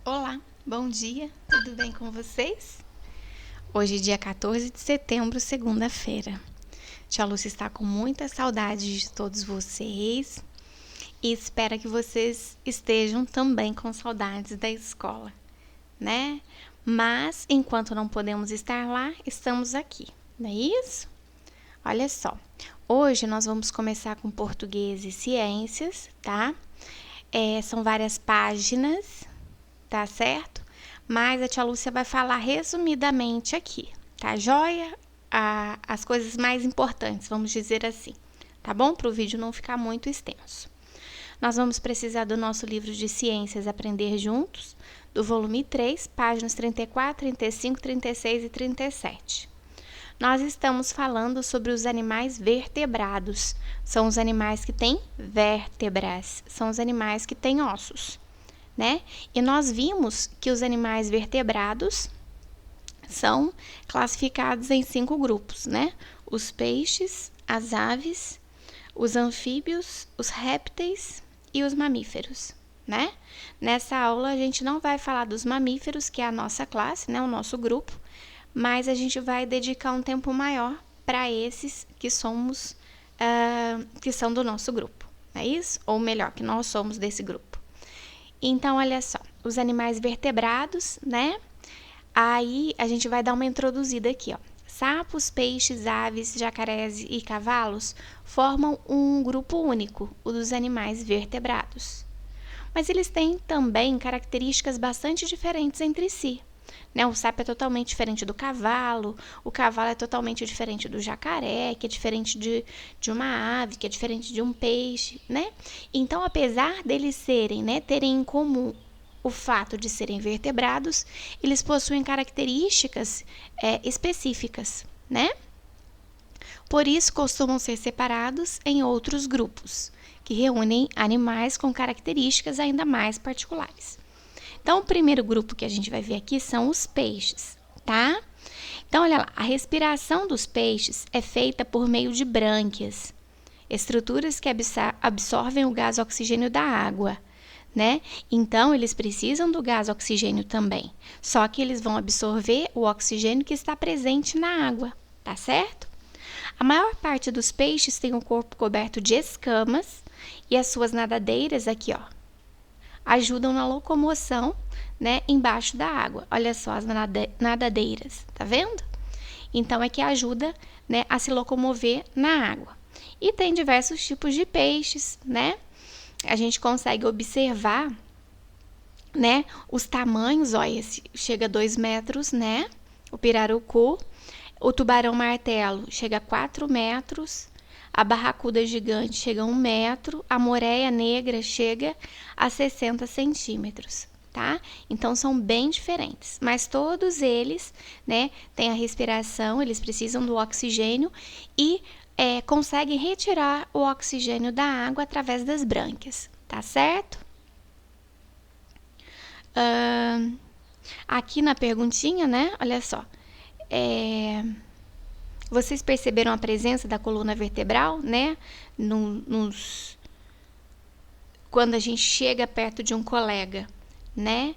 Olá, bom dia, tudo bem com vocês? Hoje, dia 14 de setembro, segunda-feira. Tia Lúcia está com muita saudade de todos vocês e espera que vocês estejam também com saudades da escola, né? Mas, enquanto não podemos estar lá, estamos aqui, não é isso? Olha só, hoje nós vamos começar com português e ciências, tá? São várias páginas, tá certo? Mas a tia Lúcia vai falar resumidamente aqui, tá joia? As coisas mais importantes, vamos dizer assim, tá bom? Para o vídeo não ficar muito extenso. Nós vamos precisar do nosso livro de Ciências Aprender Juntos, do volume 3, páginas 34, 35, 36 e 37. Nós estamos falando sobre os animais vertebrados. São os animais que têm vértebras, são os animais que têm ossos, né? E nós vimos que os animais vertebrados são classificados em 5 grupos, né? Os peixes, as aves, os anfíbios, os répteis e os mamíferos, né? Nessa aula a gente não vai falar dos mamíferos, que é a nossa classe, né? O nosso grupo, mas a gente vai dedicar um tempo maior para esses que somos, que são do nosso grupo, não é isso? Ou melhor, que nós somos desse grupo. Então, olha só, os animais vertebrados, né? Aí a gente vai dar uma introduzida aqui, ó. Sapos, peixes, aves, jacarés e cavalos formam um grupo único, o dos animais vertebrados. Mas eles têm também características bastante diferentes entre si, né? O sapo é totalmente diferente do cavalo, o cavalo é totalmente diferente do jacaré, que é diferente de uma ave, que é diferente de um peixe, né? Então, apesar deles serem, né, terem em comum o fato de serem vertebrados, eles possuem características específicas, né? Por isso, costumam ser separados em outros grupos, que reúnem animais com características ainda mais particulares. Então, o primeiro grupo que a gente vai ver aqui são os peixes, tá? Então, olha lá, a respiração dos peixes é feita por meio de brânquias, estruturas que absorvem o gás oxigênio da água, né? Então, eles precisam do gás oxigênio também, só que eles vão absorver o oxigênio que está presente na água, tá certo? A maior parte dos peixes tem o corpo coberto de escamas e as suas nadadeiras aqui, ó, ajudam na locomoção, né, embaixo da água. Olha só as nadadeiras, tá vendo? Então, é que ajuda, né, a se locomover na água. E tem diversos tipos de peixes, né? A gente consegue observar, né, os tamanhos, ó, esse chega a 2 metros, né? O pirarucu. O tubarão-martelo chega a 4 metros. A barracuda gigante chega a 1 metro, a moreia negra chega a 60 centímetros, tá? Então, são bem diferentes, mas todos eles, né, têm a respiração, eles precisam do oxigênio e conseguem retirar o oxigênio da água através das brânquias, tá certo? Aqui na perguntinha, né, olha só, vocês perceberam a presença da coluna vertebral, né? Quando a gente chega perto de um colega, né?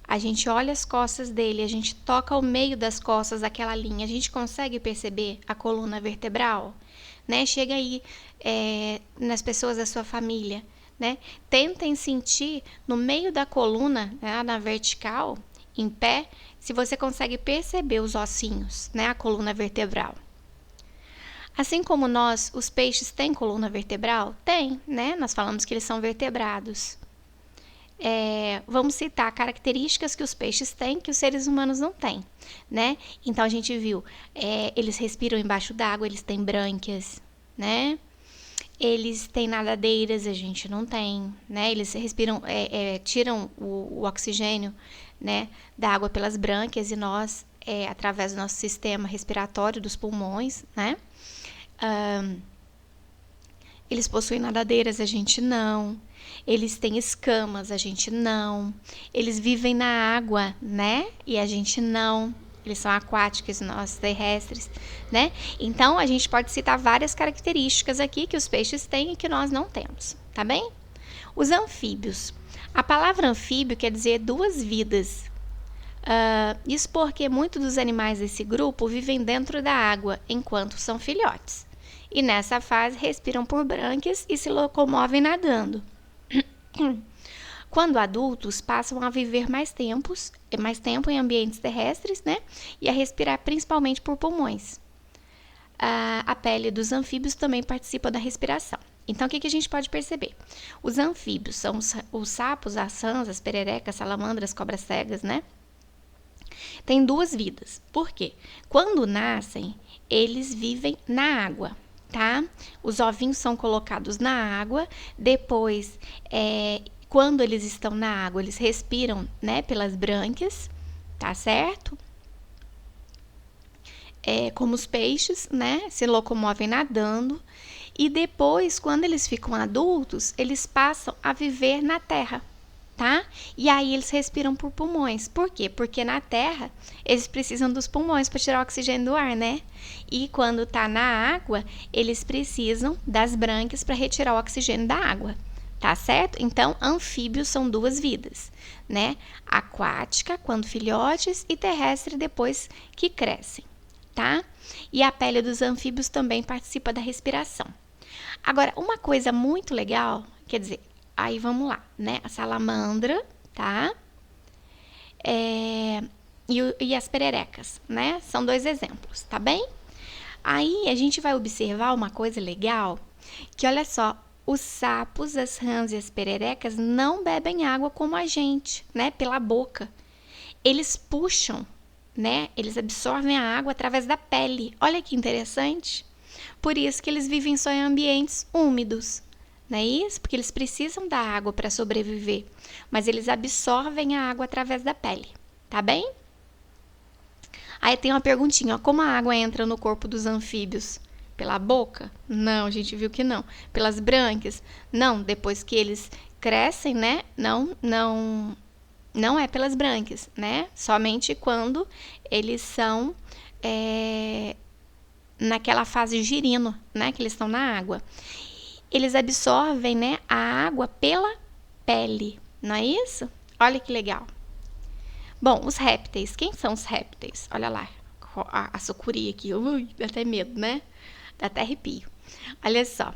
A gente olha as costas dele, a gente toca ao meio das costas aquela linha, a gente consegue perceber a coluna vertebral, né? Chega aí nas pessoas da sua família, né? Tentem sentir no meio da coluna, né, na vertical, em pé, se você consegue perceber os ossinhos, né? A coluna vertebral. Assim como nós, os peixes têm coluna vertebral? Tem, né? Nós falamos que eles são vertebrados. Vamos citar características que os peixes têm que os seres humanos não têm, né? Então, a gente viu, eles respiram embaixo d'água, eles têm brânquias, né? Eles têm nadadeiras, a gente não tem, né? Eles respiram, tiram o oxigênio, né, da água pelas brânquias e nós, através do nosso sistema respiratório, dos pulmões, né? Eles possuem nadadeiras, a gente não. Eles têm escamas, a gente não. Eles vivem na água, né? E a gente não. Eles são aquáticos, nós terrestres, né? Então, a gente pode citar várias características aqui que os peixes têm e que nós não temos, tá bem? Os anfíbios. A palavra anfíbio quer dizer duas vidas. Isso porque muitos dos animais desse grupo vivem dentro da água enquanto são filhotes. E nessa fase respiram por brânquias e se locomovem nadando. Quando adultos, passam a viver mais tempo em ambientes terrestres, né? E a respirar principalmente por pulmões. A pele dos anfíbios também participa da respiração. Então, o que a gente pode perceber? Os anfíbios são os sapos, as rãs, as pererecas, salamandras, cobras cegas, né? Tem duas vidas. Por quê? Quando nascem, eles vivem na água, tá? Os ovinhos são colocados na água, depois, quando eles estão na água, eles respiram, né, pelas brânquias, tá certo? Como os peixes, né, se locomovem nadando. E depois, quando eles ficam adultos, eles passam a viver na terra, tá? E aí eles respiram por pulmões. Por quê? Porque na terra eles precisam dos pulmões para tirar o oxigênio do ar, né? E quando tá na água, eles precisam das brânquias para retirar o oxigênio da água, tá certo? Então, anfíbios são duas vidas, né? Aquática, quando filhotes, e terrestre depois que crescem, tá? E a pele dos anfíbios também participa da respiração. Agora, uma coisa muito legal, quer dizer, aí vamos lá, né? A salamandra, tá? E as pererecas, né? São dois exemplos, tá bem? Aí a gente vai observar uma coisa legal, que olha só, os sapos, as rãs e as pererecas não bebem água como a gente, né? Pela boca. Eles puxam, né? Eles absorvem a água através da pele. Olha que interessante. Por isso que eles vivem só em ambientes úmidos. Não é isso? Porque eles precisam da água para sobreviver, mas eles absorvem a água através da pele, tá bem? Aí tem uma perguntinha, ó, como a água entra no corpo dos anfíbios? Pela boca? Não, a gente viu que não. Pelas brânquias? Não, depois que eles crescem, né? Não é pelas brânquias, né? Somente quando eles são naquela fase girino, né? Que eles estão na água. Eles absorvem, né, a água pela pele, não é isso? Olha que legal. Bom, os répteis. Quem são os répteis? Olha lá, a sucuri aqui. Ui, dá até medo, né? Dá até arrepio. Olha só.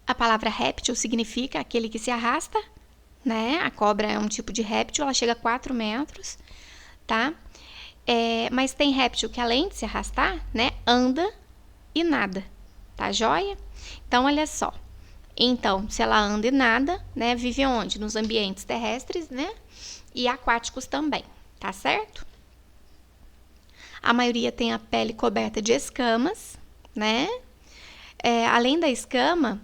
A palavra réptil significa aquele que se arrasta, né? A cobra é um tipo de réptil, ela chega a 4 metros, tá? Mas tem réptil que, além de se arrastar, né, anda e nada, tá joia? Então, olha só. Então, se ela anda e nada, né, vive onde? Nos ambientes terrestres, né? E aquáticos também, tá certo? A maioria tem a pele coberta de escamas, né? Além da escama,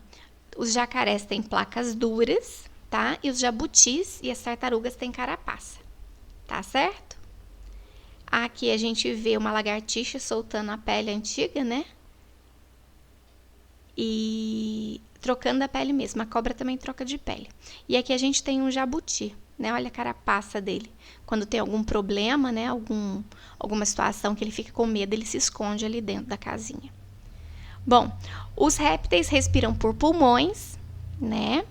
os jacarés têm placas duras, tá? E os jabutis e as tartarugas têm carapaça, tá certo? Aqui a gente vê uma lagartixa soltando a pele antiga, né? E trocando a pele mesmo. A cobra também troca de pele. E aqui a gente tem um jabuti, né? Olha a carapaça dele. Quando tem algum problema, né? Alguma situação que ele fica com medo, ele se esconde ali dentro da casinha. Bom, os répteis respiram por pulmões, né?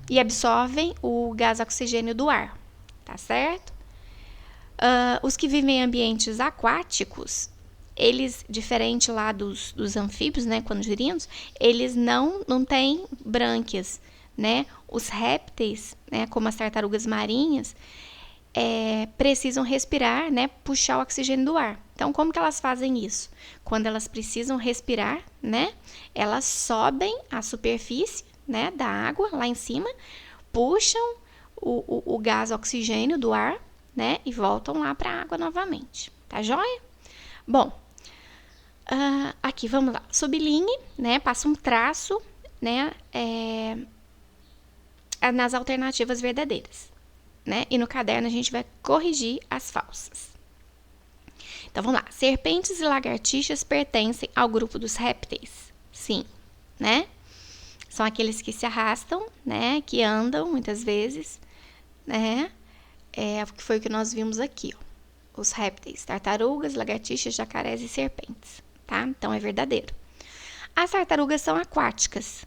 E absorvem o gás oxigênio do ar, tá certo? Os que vivem em ambientes aquáticos, eles, diferente lá dos anfíbios, né, quando girinos, eles não têm brânquias, né? Os répteis, né, como as tartarugas marinhas, precisam respirar, né, puxar o oxigênio do ar. Então, como que elas fazem isso? Quando elas precisam respirar, né, elas sobem à superfície, né, da água, lá em cima, puxam o gás oxigênio do ar, né, e voltam lá para a água novamente. Tá joia? Bom, aqui, vamos lá. Sublinhe, né? Passa um traço, né? Nas alternativas verdadeiras, né? E no caderno a gente vai corrigir as falsas. Então, vamos lá. Serpentes e lagartixas pertencem ao grupo dos répteis? Sim, né? São aqueles que se arrastam, né? Que andam, muitas vezes, né? Que foi o que nós vimos aqui, ó. Os répteis, tartarugas, lagartixas, jacarés e serpentes, tá? Então, é verdadeiro. As tartarugas são aquáticas,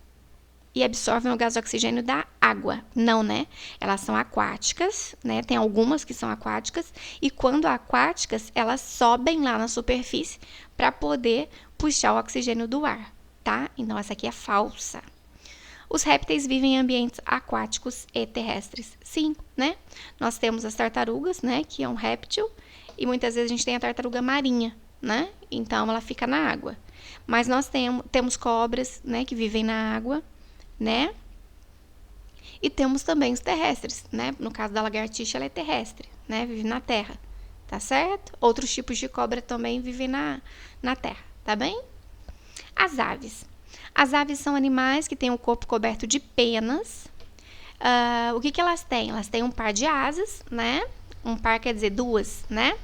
e absorvem o gás oxigênio da água. Não, né? Elas são aquáticas, né? Tem algumas que são aquáticas e quando aquáticas, elas sobem lá na superfície para poder puxar o oxigênio do ar, tá? Então essa aqui é falsa. Os répteis vivem em ambientes aquáticos e terrestres. Sim, né? Nós temos as tartarugas, né? Que é um réptil. E muitas vezes a gente tem a tartaruga marinha, né? Então, ela fica na água. Mas nós temos cobras, né? Que vivem na água, né? E temos também os terrestres, né? No caso da lagartixa, ela é terrestre, né? Vive na terra, tá certo? Outros tipos de cobra também vivem na terra, tá bem? As aves. As aves são animais que têm o corpo coberto de penas. O que elas têm? Elas têm um par de asas, né? Um par quer dizer duas, né?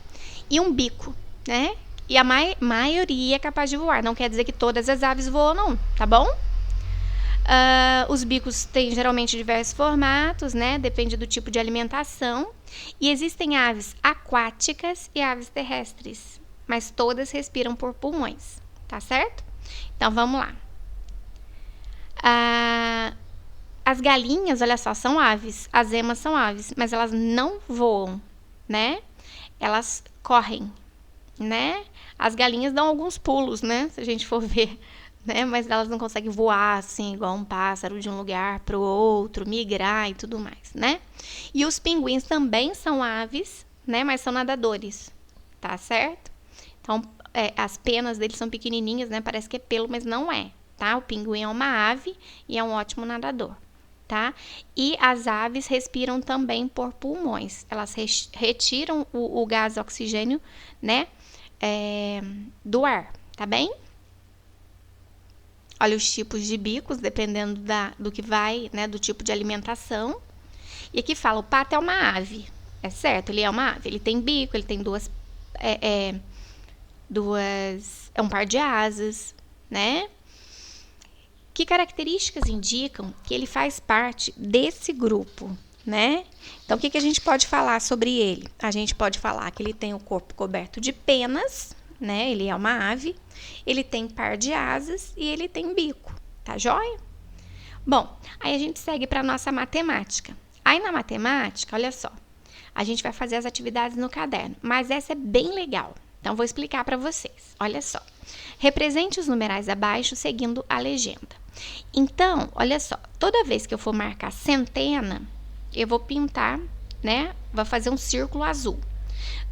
E um bico, né? E a maioria é capaz de voar. Não quer dizer que todas as aves voam, não, tá bom? Os bicos têm geralmente diversos formatos, né? Depende do tipo de alimentação. E existem aves aquáticas e aves terrestres. Mas todas respiram por pulmões, tá certo? Então, vamos lá. As galinhas, olha só, são aves. As emas são aves, mas elas não voam, né? Elas correm, né? As galinhas dão alguns pulos, né? Se a gente for ver, né? Mas elas não conseguem voar assim, igual um pássaro de um lugar para o outro, migrar e tudo mais, né? E os pinguins também são aves, né? Mas são nadadores, tá certo? Então, as penas deles são pequenininhas, né? Parece que é pelo, mas não é, tá? O pinguim é uma ave e é um ótimo nadador, tá? E as aves respiram também por pulmões. Elas retiram o gás oxigênio, né? Do ar, tá bem? Olha os tipos de bicos, dependendo do que vai, né? Do tipo de alimentação. E aqui fala, o pato é uma ave, é certo? Ele é uma ave. Ele tem bico, ele tem é um par de asas, né? Que características indicam que ele faz parte desse grupo, né? Então, o que a gente pode falar sobre ele? A gente pode falar que ele tem o corpo coberto de penas, né? Ele é uma ave, ele tem par de asas e ele tem bico, tá joia? Bom, aí a gente segue para nossa matemática. Aí na matemática, olha só, a gente vai fazer as atividades no caderno, mas essa é bem legal. Então, vou explicar para vocês. Olha só. Represente os numerais abaixo seguindo a legenda. Então, olha só. Toda vez que eu for marcar centena, eu vou pintar, né? Vou fazer um círculo azul.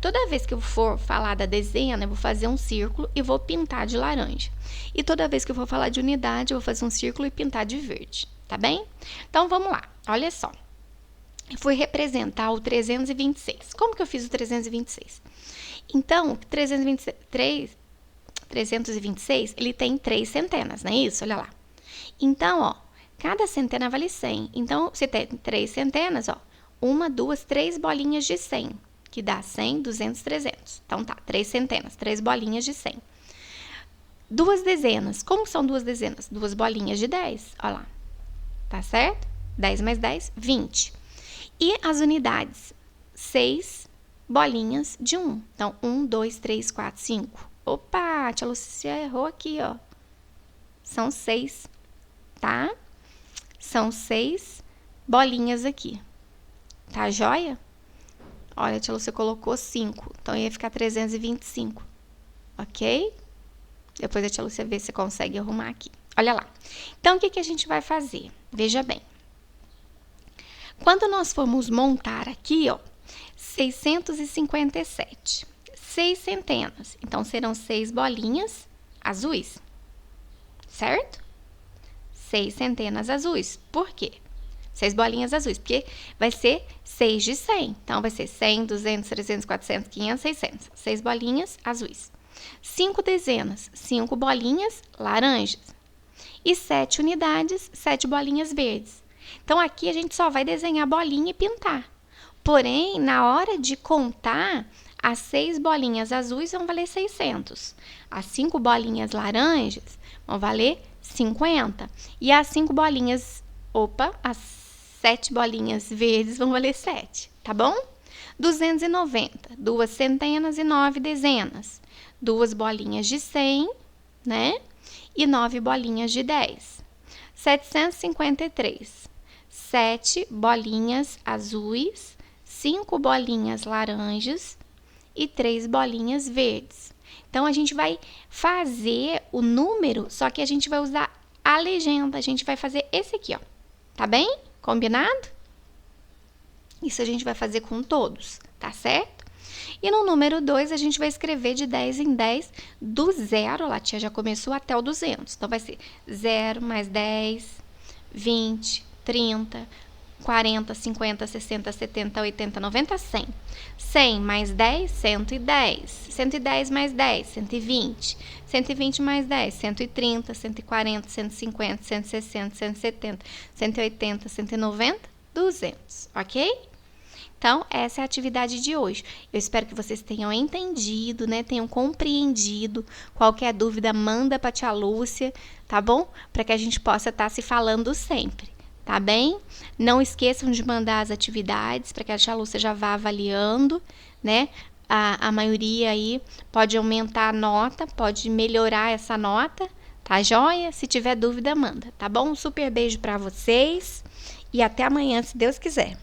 Toda vez que eu for falar da dezena, eu vou fazer um círculo e vou pintar de laranja. E toda vez que eu for falar de unidade, eu vou fazer um círculo e pintar de verde. Tá bem? Então, vamos lá. Olha só. Eu fui representar o 326. Como que eu fiz o 326? Então, 326, ele tem 3 centenas, não é isso? Olha lá. Então, ó, cada centena vale 100. Então, você tem 3 centenas, ó. 1, 2, 3 bolinhas de 100, que dá 100, 200, 300. Então, tá, 3 centenas, 3 bolinhas de 100. 2 dezenas. Como são 2 dezenas? 2 bolinhas de 10, ó lá. Tá certo? 10 mais 10, 20. E as unidades? 6 bolinhas de 1. Então, 1, 2, 3, 4, 5. Opa, a tia Lúcia errou aqui, ó. São 6, tá? São 6 bolinhas aqui. Tá joia? Olha, a tia Lúcia colocou 5. Então, ia ficar 325. Ok? Depois a tia Lúcia vê se consegue arrumar aqui. Olha lá. Então, o que a gente vai fazer? Veja bem. Quando nós formos montar aqui, ó, 657. 6 centenas. Então, serão 6 bolinhas azuis. Certo? 6 centenas azuis. Por quê? 6 bolinhas azuis. Porque vai ser 6 de 100. Então, vai ser 100, 200, 300, 400, 500, 600. 6 bolinhas azuis. 5 dezenas. 5 bolinhas laranjas. E 7 unidades, 7 bolinhas verdes. Então, aqui a gente só vai desenhar bolinha e pintar. Porém, na hora de contar, as 6 bolinhas azuis vão valer 600. As 5 bolinhas laranjas vão valer 50. E as 5 bolinhas, as 7 bolinhas verdes vão valer 7, tá bom? 290, 2 centenas e 9 dezenas. 2 bolinhas de 100, né? E 9 bolinhas de 10. 753. 7 bolinhas azuis, 5 bolinhas laranjas e 3 bolinhas verdes. Então, a gente vai fazer o número, só que a gente vai usar a legenda. A gente vai fazer esse aqui, ó. Tá bem? Combinado? Isso a gente vai fazer com todos, tá certo? E no número 2, a gente vai escrever de 10 em 10, do 0, a tia já começou, até o 200. Então, vai ser 0 mais 10, 20, 30, 40, 50, 60, 70, 80, 90, 100. 100 mais 10, 110. 110 mais 10, 120. 120 mais 10, 130, 140, 150, 160, 170, 180, 190, 200, ok? Então, essa é a atividade de hoje. Eu espero que vocês tenham entendido, né? Tenham compreendido. Qualquer dúvida, manda para a tia Lúcia, tá bom? Para que a gente possa estar se falando sempre, tá bem? Não esqueçam de mandar as atividades para que a tia Lúcia já vá avaliando, né? A maioria aí pode aumentar a nota, pode melhorar essa nota, tá joia? Se tiver dúvida, manda, tá bom? Um super beijo para vocês e até amanhã, se Deus quiser.